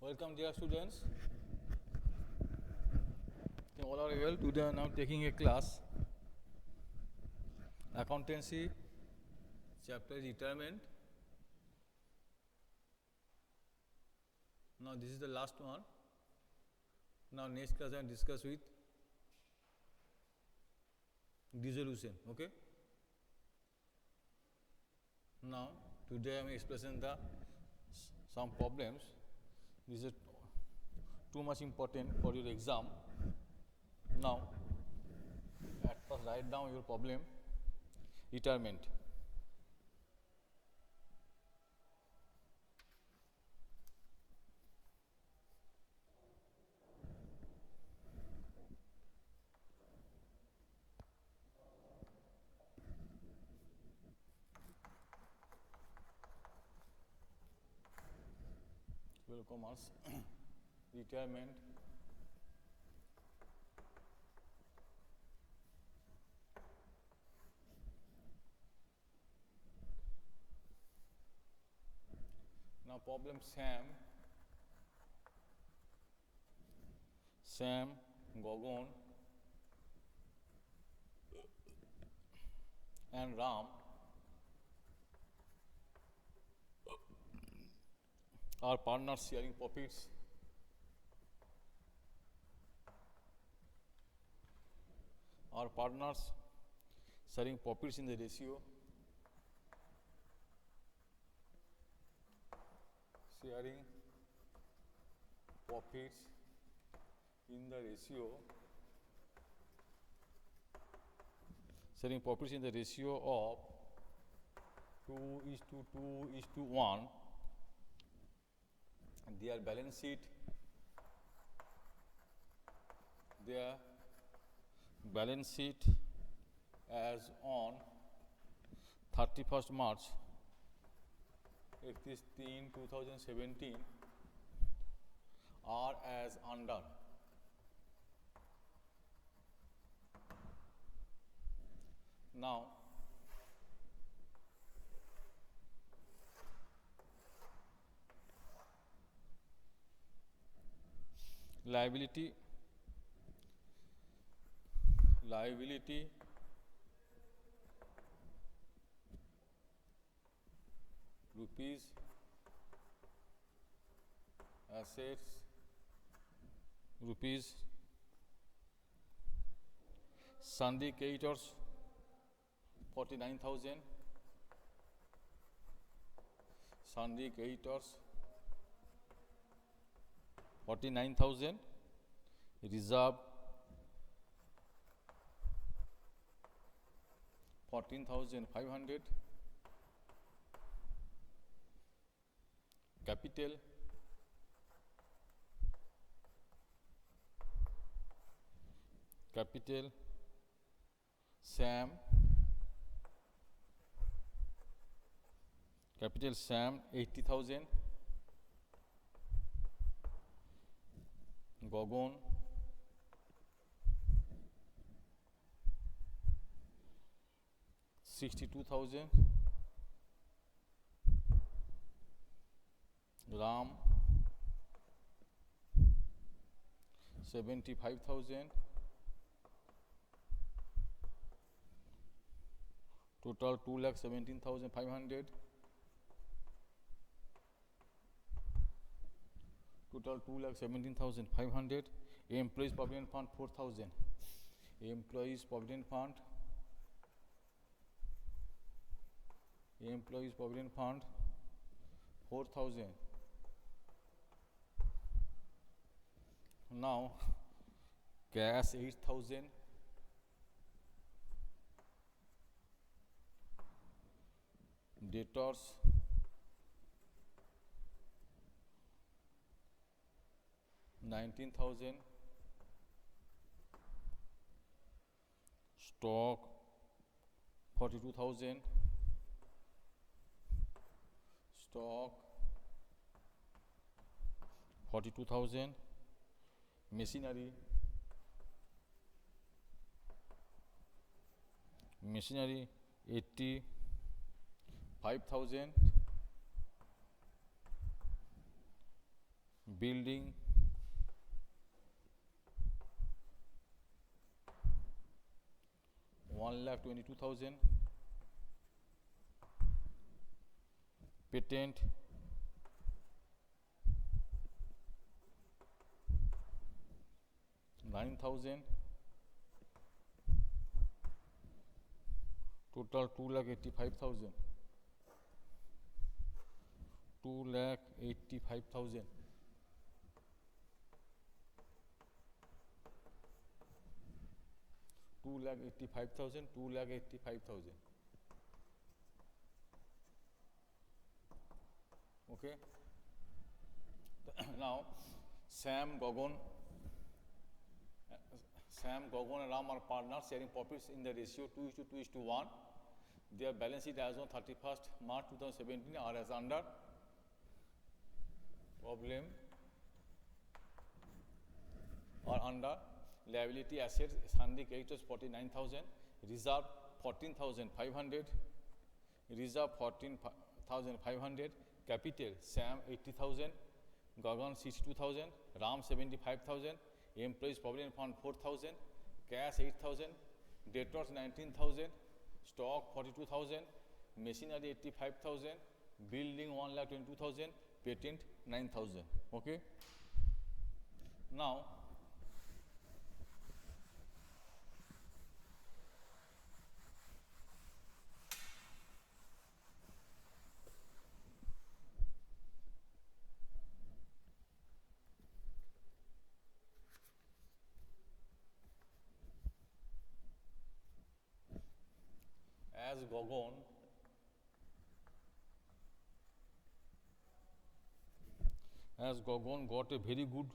Welcome, dear students. All are well. Today I am now taking a class, Accountancy, chapter Retirement. Now this is the last one. Now next class I will discuss with dissolution. Okay. Now today I am expressing some problems. This is too much important for your exam. Now at first write down your problem. Retirement. Commerce, retirement, now problem Sam, Gogon and Ram are partners sharing profits. Are partners sharing profits in the ratio of 2:2:1. Their balance sheet as on 31st March 2017 are as under. Now liability rupees, assets rupees, sundry creditors 49,000, sundry creditors 49,000, reserve 14,500, capital Sam 80,000, Gogon 62,000, Ram 75,000, total 2,17,500, employees provident fund 4,000, employees provident fund 4,000. Now cash 8,000, debtors 19,000, stock 42,000, machinery 85,000, building ₹1,22,000, patent ₹9,000, total 2,85,000. 2,85,000. Okay. Now, Sam, Gagan and Ram are partners sharing profits in the ratio 2:2:1. Their balance sheet as on 31st March 2017 are as under. Problem are under. Liability assets, sundry creditors 49,000, reserve 14,500, reserve 14,500, capital Sam 80,000, Gagan 62,000, Ram 75,000, employees provident fund 4,000, cash 8,000, debtors 19,000, stock 42,000, machinery 85,000, building 1,22,000, patent 9,000. Okay. Now, as Gagan got a very good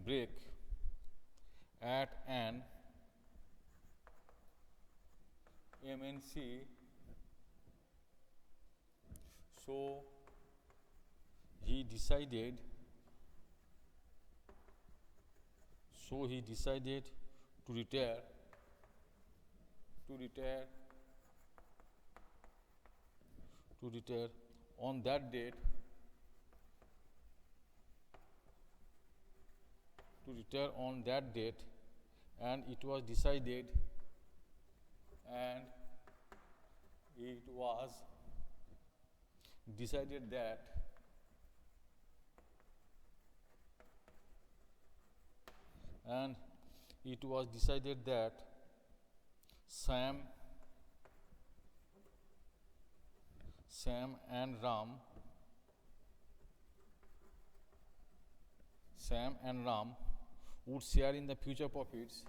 break at an MNC, so he decided to retire on that date, and it was decided that Sam and Ram would share in the future profits,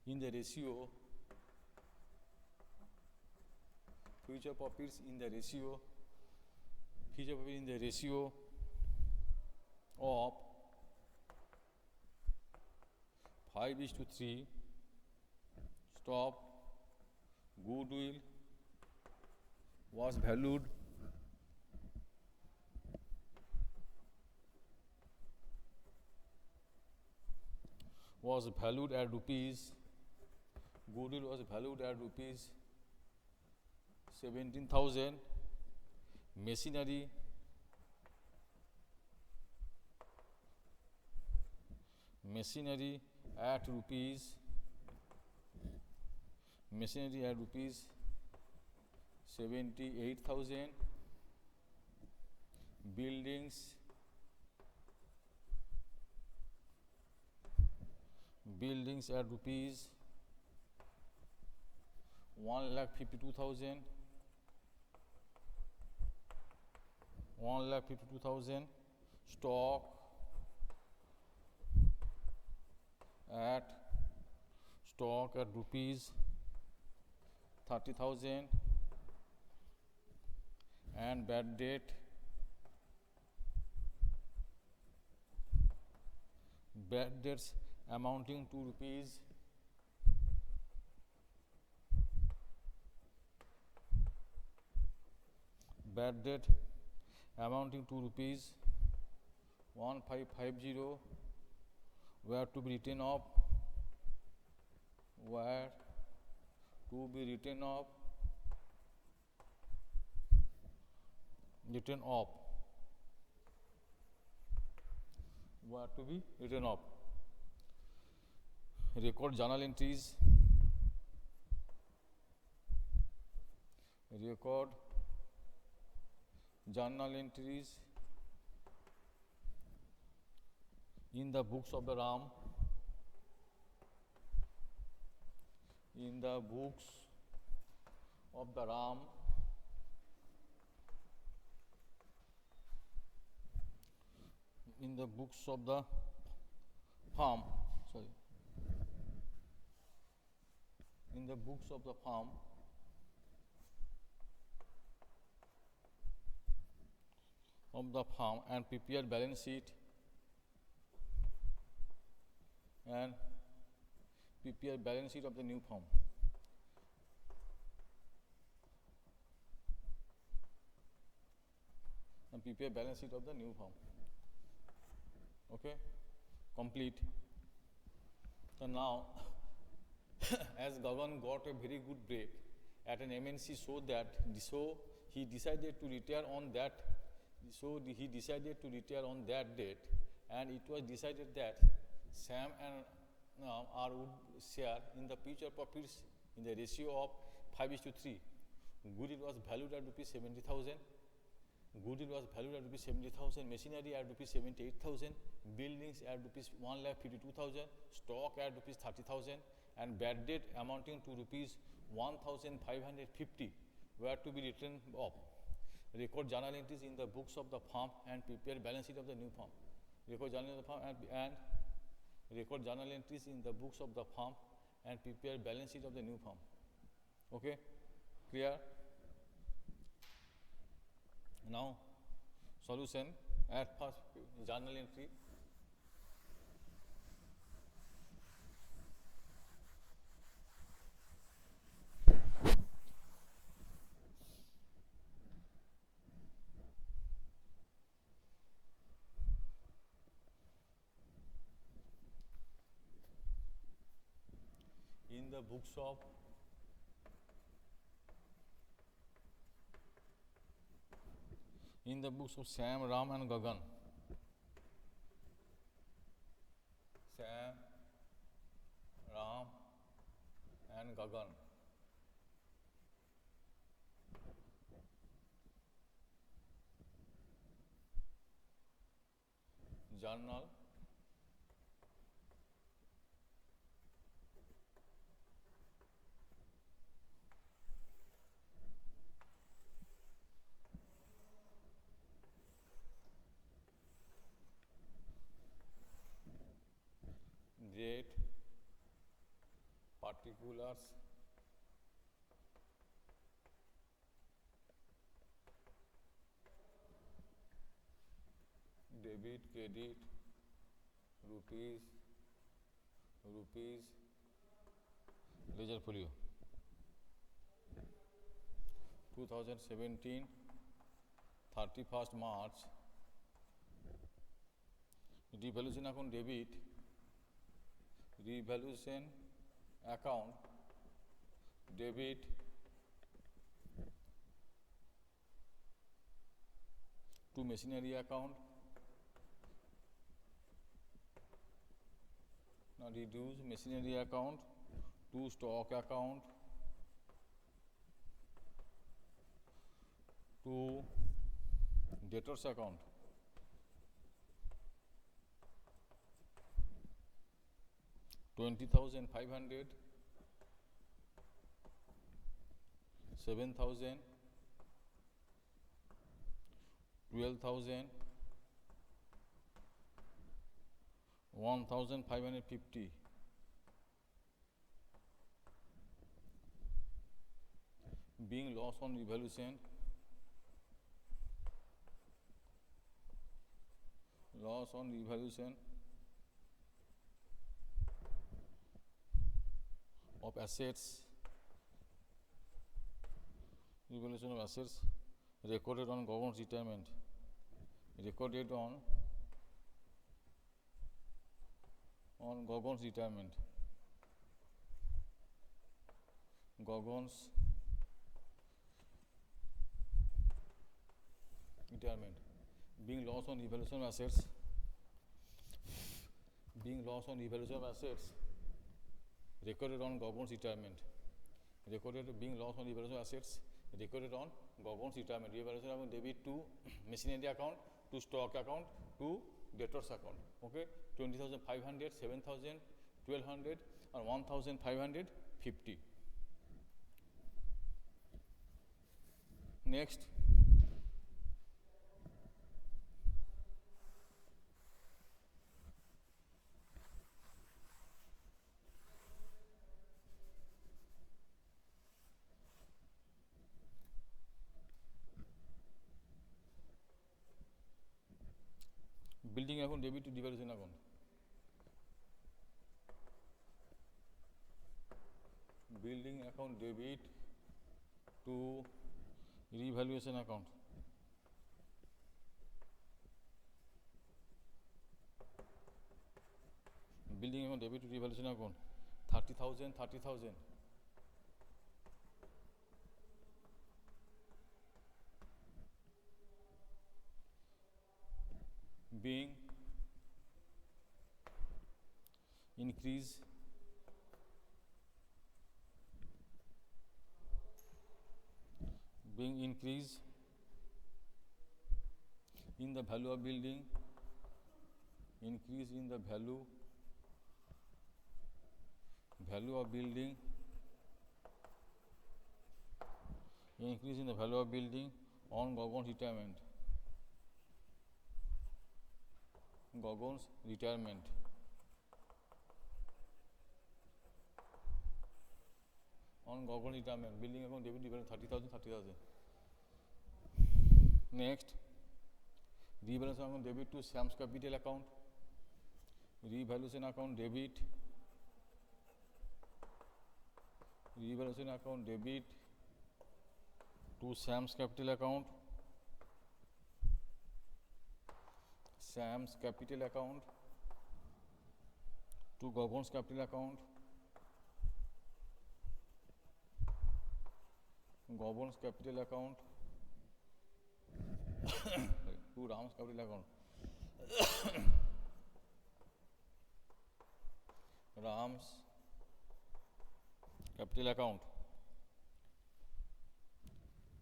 in the ratio of 5:3. Stop. Goodwill was valued at rupees 17,000. Machinery at rupees 78,000. Buildings at rupees 1,52,000. Stock at rupees 30,000, and bad debts amounting to rupees bad debt amounting to rupees 1550 were to be written off, were to be written off, were to be written off. Record journal entries, record journal entries in the books of the RAM, in the books of the RAM, in the books of the farm, in the books of the farm, and prepare balance sheet of the new firm. And prepare balance sheet of the new firm. Okay, complete. So now, as Gagan got a very good break at an MNC, so he decided to retire on that. So he decided to retire on that date, and it was decided that Sam and R would share in the future profits in the ratio of 5:3. Goodwill was valued at rupees 70,000. Machinery at rupees 78,000. Buildings at rupees 1,52,000. Stock at rupees 30,000. And bad debt amounting to rupees 1,550 were to be written off. Record journal entries in the books of the firm and prepare balance sheet of the new firm. Record journal of the firm and record journal entries in the books of the firm and prepare balance sheet of the new firm. Okay, clear? Now, solution. At first, journal entry. In the books of Sam, Ram and Gagan. Sam, Ram and Gagan. Journal date, particulars, debit, credit, rupees, ledger folio. 2017, 31st March, revaluation account debit, revaluation account debit to machinery account. Now reduce machinery account to stock account to debtors account. $20,500, 7,000, 12,000, 1,550. Being loss on revaluation, of assets, revaluation of assets recorded on Gagan's retirement, recorded on Gagan's retirement, Gagan's retirement, being loss on evaluation of assets, being loss on evaluation of assets, recorded on Gagan's retirement, recorded being loss on evaluation of assets, recorded on Gagan's retirement, revaluation of debit to machinery account, to stock account, to debtors account. Okay, 20,500, 7,000, 1,200, and 1,550. Next, building account debit to devaluation account. Building account debit to revaluation account. Building account debit to revaluation account. 30,000, 30,000. Being increase in the value of building, increase in the value of building, increase in the value of building on Gagan's retirement. Gagan's retirement. On Gagan's retirement, building account debit to 30,000, 30,000. Next, revaluation account debit to Sam's capital account. Revaluation account debit. Revaluation account debit to Sam's capital account. Sam's capital account to Gagan's capital account. Gagan's capital account to Ram's capital account. Ram's capital account.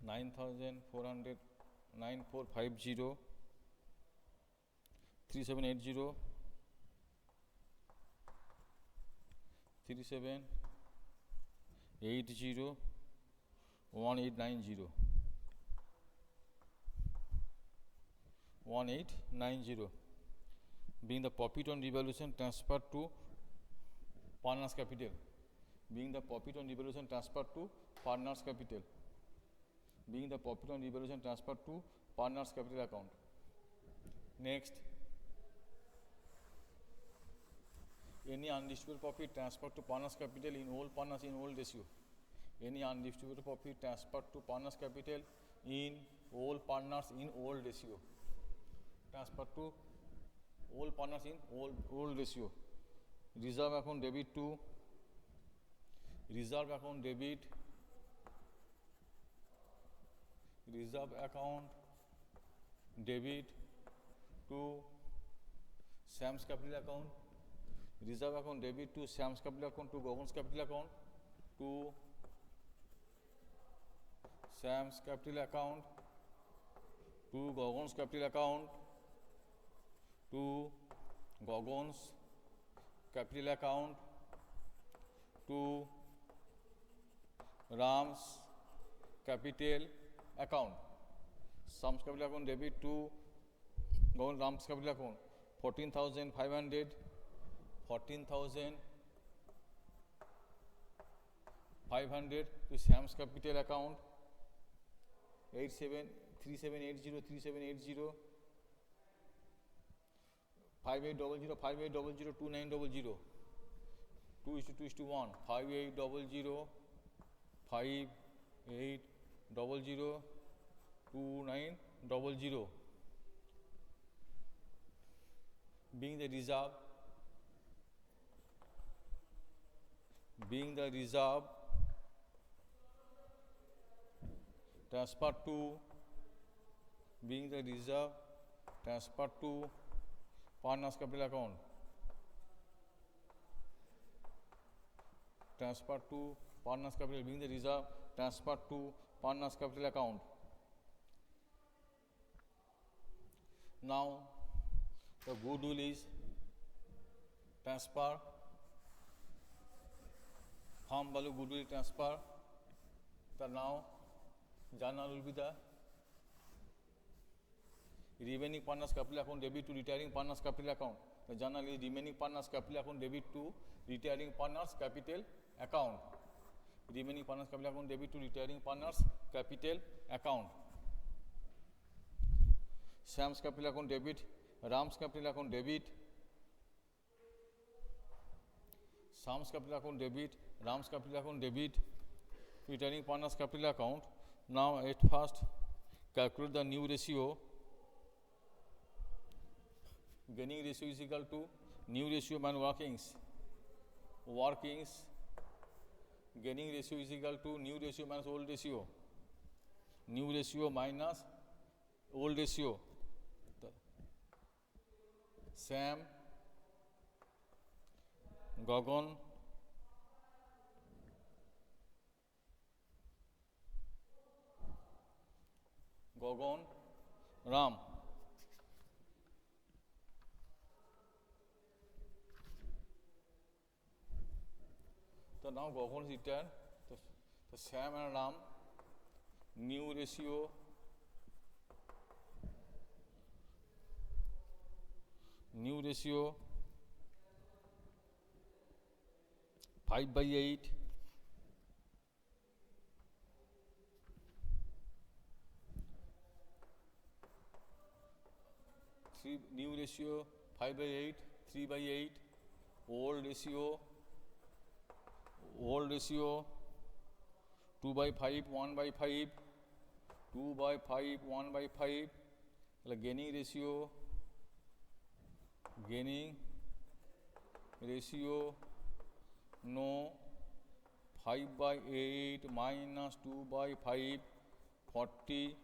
9,400, 9450, 3780, 3780, 1890, 1890, being the profit on revaluation transferred to partners capital, being the profit on revaluation transferred to partners capital, being the profit on revaluation transferred to partners capital account. Next, any undistributed profit transferred to partners capital in old partners in old ratio. Any undistributed profit transferred to partners capital in old partners in old ratio. Transferred to old partners in old ratio. Reserve account debit to reserve account debit. Reserve account debit to Sam's capital account. Reserve account debit to Sam's capital account to Gagan's capital account to Sam's capital account to Gagan's capital account to Gagan's capital account to Ram's capital account. Sam's capital account debit to Ram's capital account. 14,500, 14,500 to Sam's capital account. 3780, 3780, 5800, 5800, 2900, 2:1, 5800, 5800, 2900 being the reserve transfer to partners capital account, transfer to partners capital being the reserve transfer to partners capital account. Now the goodwill is transfer, firm value goodwill transfer. So now journal will be the remaining partners capital account debit to retiring partners capital account. The journal is remaining partners capital account debit to retiring partners capital account. Remaining partners capital account debit to retiring partners capital account. Sam's capital account debit, Ram's capital account debit, Sam's capital account debit, Ram's capital account debit, retiring partners capital account. Now at first calculate the new ratio. Gaining ratio is equal to new ratio minus workings. Gaining ratio is equal to new ratio minus old ratio. New ratio minus old ratio. Sam, Gagan, Ram. So now Gagan is returned. The Sam and Ram, new ratio, new ratio 5/8, new ratio 5/8, 3/8, old ratio 2/5, 1/5, 2/5, 1/5, gaining ratio no 5/8 minus 2/5, 40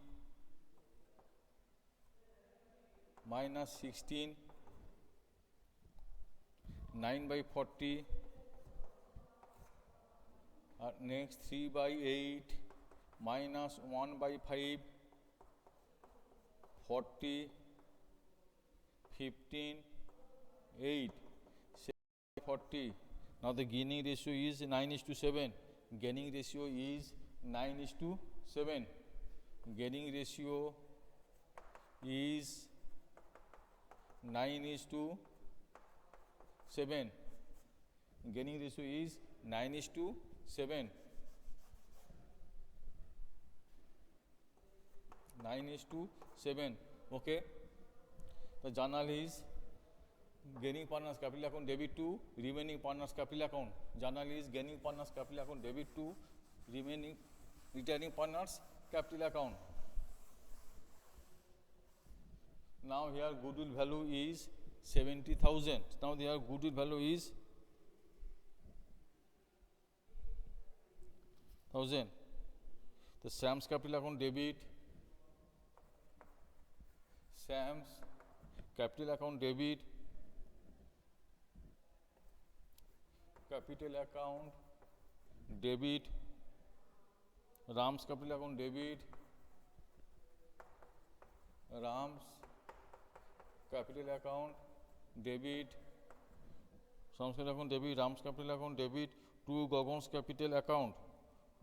minus 16, 9/40. Next 3/8 minus 1/5, 40, 15, 8, 40. Now the gaining ratio is 9:7. Gaining ratio is 9:7. Gaining ratio is 9:7. Gaining ratio is 9:7. 9:7. Okay. The journal is gaining partners capital account debit to remaining partners capital account. Journal is gaining partners capital account debit to remaining retiring partners capital account. Now here goodwill value is 70,000. Now here goodwill value is 1,000. The Sam's capital account debit, Sam's capital account debit, capital account debit, Ram's capital account debit, Ram's capital account debit, Sam's capital account debit, Ram's capital account debit to Gagan's capital account,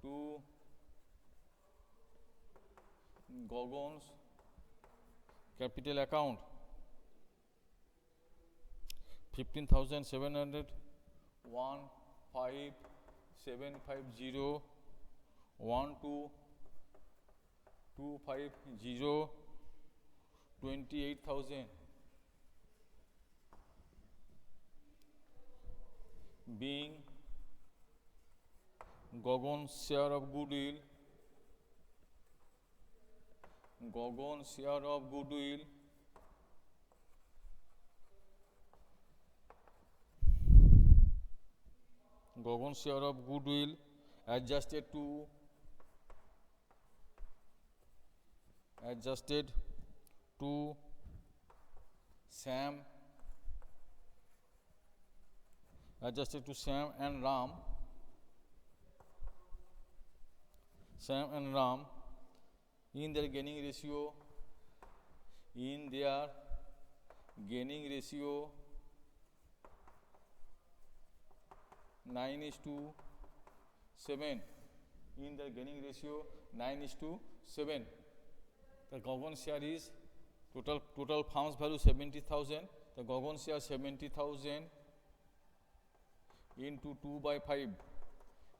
to Gagan's capital account, 15,700, 15750, 12250, 28,000 being Gagan's share of goodwill, Gagan share of goodwill Gagan share of goodwill adjusted to Sam and Ram in their gaining ratio 9:7. In the gaining ratio 9:7. The Gagan share is total farms value 70,000. The Gagan share 70,000 into 2/5.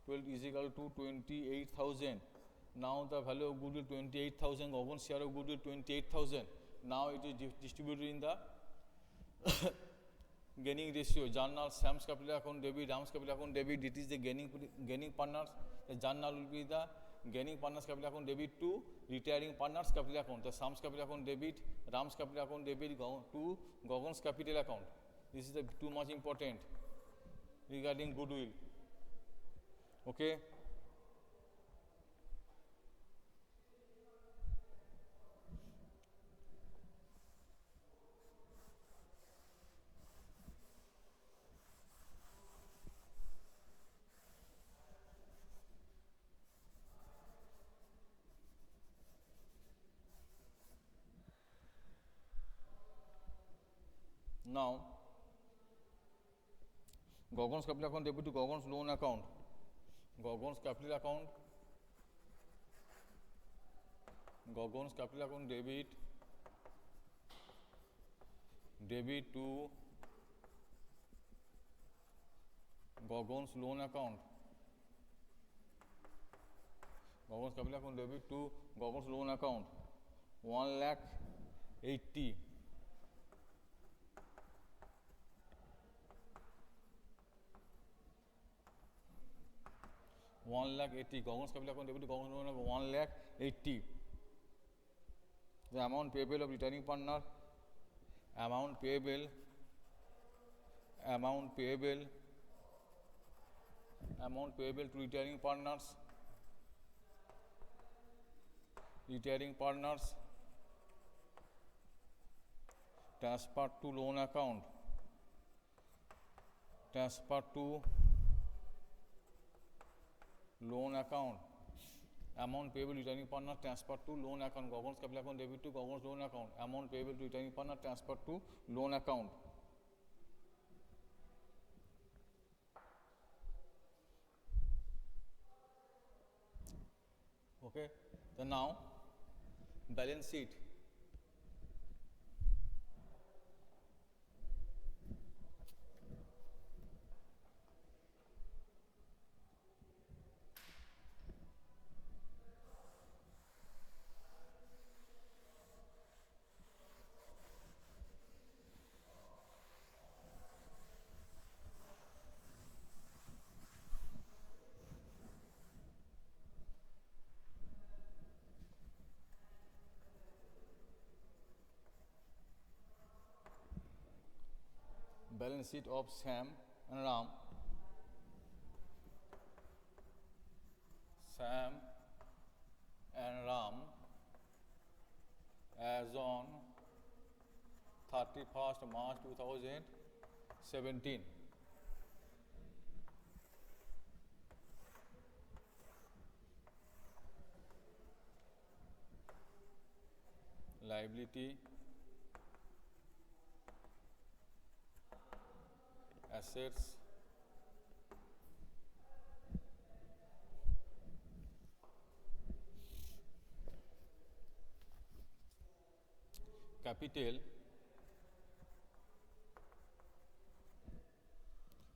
12 is equal to 28,000. Now the value of goodwill 28,000. Gagan share of goodwill 28,000. Now it is distributed in the gaining ratio. Journal Sam's capital account debit, Ram's capital account debit. It is the gaining partners. The journal will be the gaining partners capital account debit to retiring partners capital account. The Sam's capital account debit, Ram's capital account debit to Gagan's capital account. This is the too much important regarding goodwill. Okay. Now, Gagan's capital account debit to Gagan's loan account. Gagan's capital account debit to Gagan's loan account. Gagan's capital account debit to Gagan's loan account. 1,80,000. 1,80,000. Gagan's capital account debit to Gagan's loan account 1,80,000. The amount payable of retiring partner, amount payable to retiring partners, transferred to loan account, amount payable to returning partner transferred to loan account. Gagan's capital account debit to Gagan's loan account. Amount payable to returning partner transferred to loan account. Okay. Then now balance sheet. Balance sheet of Sam and Ram. Sam and Ram as on 31st March 2017. Liability, assets, capital,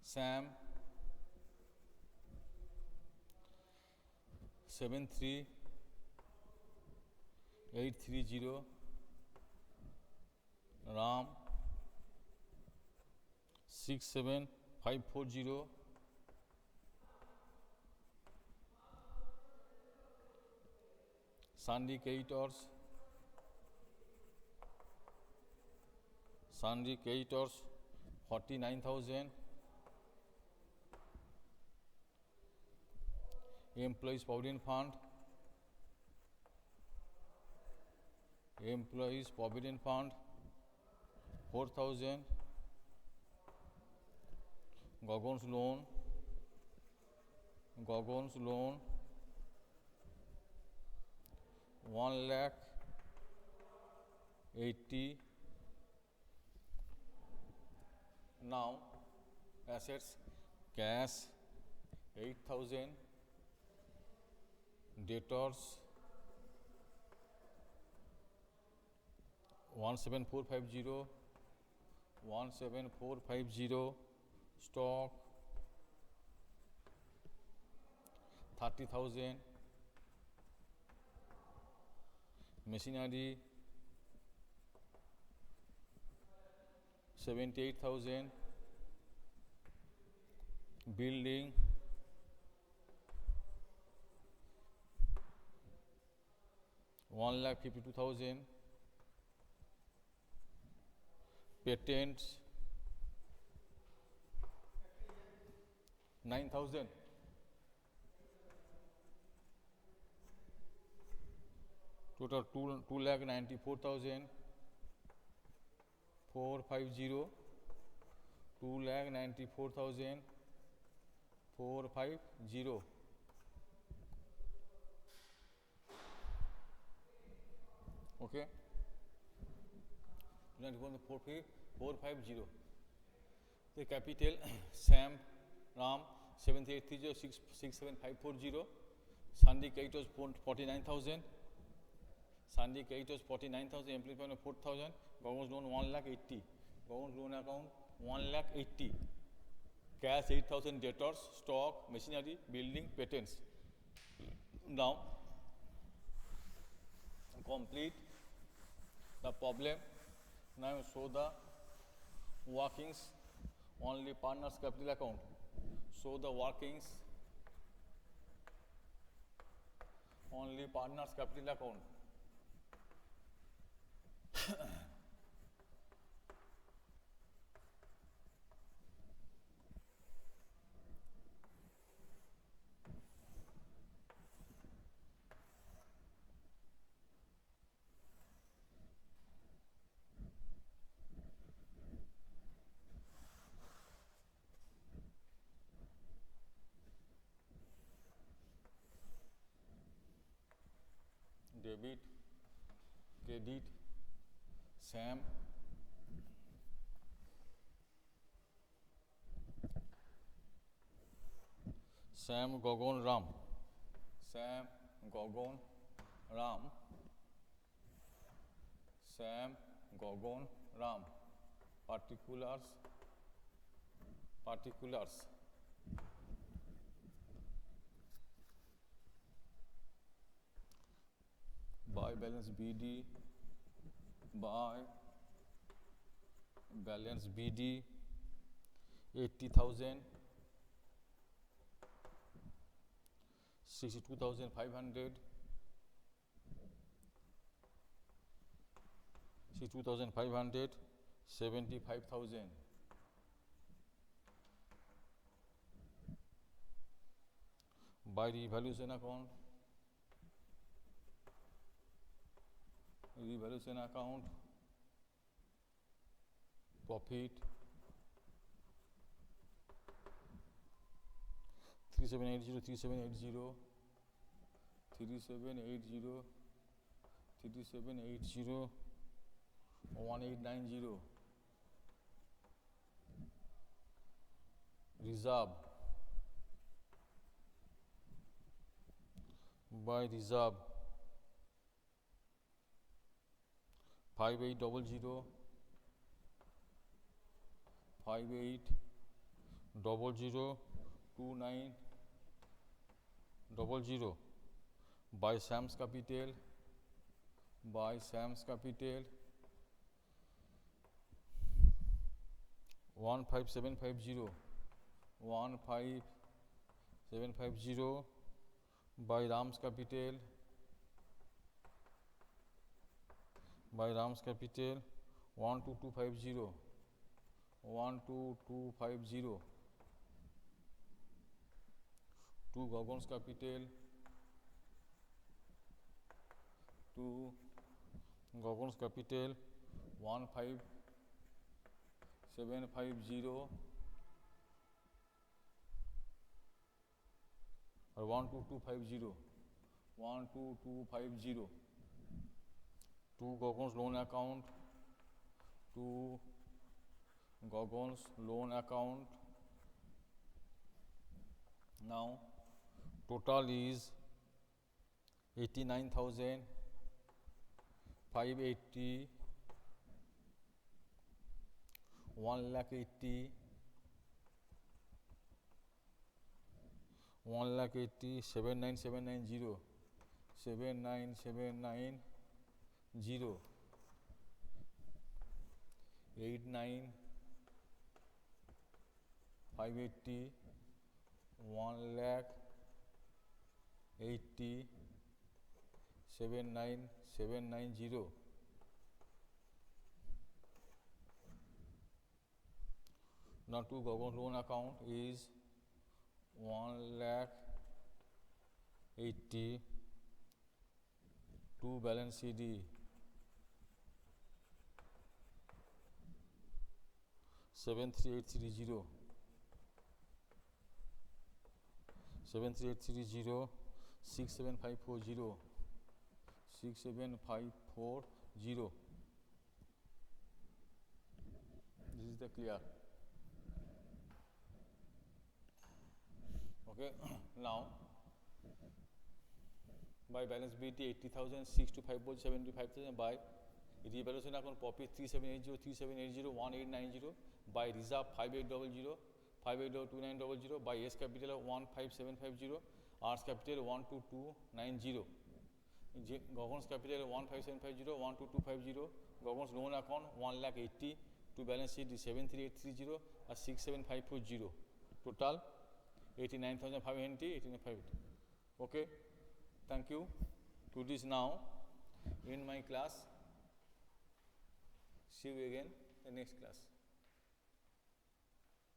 Sam 73,830, Ram 67,540, syndicators Sundry creditors 49,000. Employees Provident Fund. Employees Provident Fund 4,000. Gogon's loan. Gogon's loan 1,80,000. Now assets cash 8,000. Debtors 17450. 17450. Stock 30,000. Machinery 78,000. Building 1,52,000. Patents 9,000. Total 2,94,450. 2,94,450. Okay. 2,94,450. The capital Sam Ram 7830667540. Sundry creditors 49,000. Sundry creditors 49,000. Employee payment 4,000. Government loan 1,80,000. Government loan account 1,80,000. Cash 8,000. Debtors, stock, machinery, building, patents. Now complete the problem. Now show the workings. Only partners capital account. Show the workings. Only partners capital account. Debit, credit, Sam, Sam Gogon Ram, Sam Gogon Ram, Sam Gogon Ram. Particulars, particulars. Buy balance BD, buy balance BD 80,000, 62,500, 62,500, 75,000. Buy revaluation account. Revaluation account, profit 3780, 3780, 3780, 3780, 1890. Reserve, buy reserve 5800, 5800, 2900. Buy Sam's capital, buy Sam's capital 15750, 15750. Buy Ram's capital, by Ram's capital 12250, 12250, 2 Gauguin's capital, 2 Gauguin's capital, 15750 or 12250, 12250, 2 Gauguin's loan account, 2 Gauguin's loan account. Now total is 89,580, 1,80,000, 1,80,000, 79790, 79790, 89,580, 1,80,000, 79790. Now 2 Gauguin's loan account is 1,80,000, 2 balance CD 73830, 73830, 67540, 67540. This is the clear. Okay. Now by balance BT 80,000, 625 75,000, by revaluation account profit 3780, 3780, 1890, by reserve 5800, 582900, by S capital 15750, R's capital 12290, Gauguin's capital 15750, 12250, Gauguin's loan account 1,80,000, to balance sheet 73830 or 67540, total 89,580, 89,580. Okay, thank you. To this now in my class. See you again in the next class.